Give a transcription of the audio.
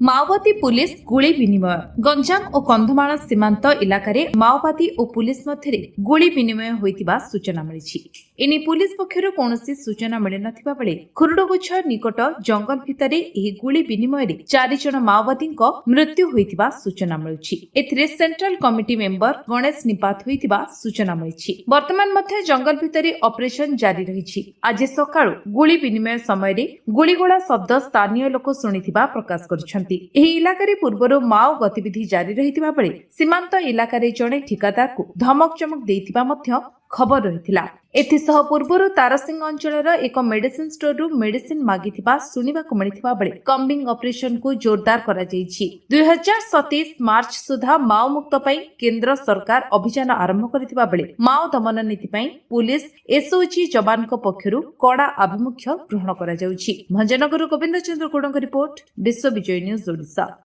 माओवादी पुलिस गुली विनिमय गंजाम और कंधमाल सीमांत इलाका माओवादी और पुलिस मध्य गुली विनिमय होइतिबा सूचना मिली। एने पुलिस पक्षर कौनसी सूचना मिल नथिबा बेले खुरुडगछ निकट जंगल भितर गुली विनिमय 4 जन माओवादी मृत्यु होइतिबा सूचना मिलुछि। एथिरे सेंट्रल कमिटी मेंबर गणेश निपात होइतिबा सूचना मिली। वर्तमान मध्य जंगल भितर ऑपरेशन जारी रहिछि। आज सकाळु गुली विनिमय समय गुलीगोला शब्द स्थानीय लोक शुणिथिबा प्रकाश करिसंति। एही इलाकारे पूर्वरो माओ गतिविधि जारी रहितिबा बेले सीमांत इलाकारे जणे ठिकादार को धमक चमक देइतिबा मध्य खबर रहितिला। एथिसह पूर्वरो तारसिंग अंचलर एक मेडिसिन स्टोर रु मेडिसिन मागिथिबा सुनिबाकु मिलिथिबा बेले कम्बिंग ऑपरेशन को जोरदार करा जायछि। 2027 मार्च सुधा माओ मुक्त पई केंद्र सरकार अभियान आरंभ करथिबा बेले माओ दमन नीति पई पुलिस एसओजी जवान को पक्षरु कड़ा आभिमुख्य ग्रहण करा जाउछि। भंजनगर गोविंद चंद्र कोडंक रिपोर्ट विश्व विजय न्यूज ओडिशा।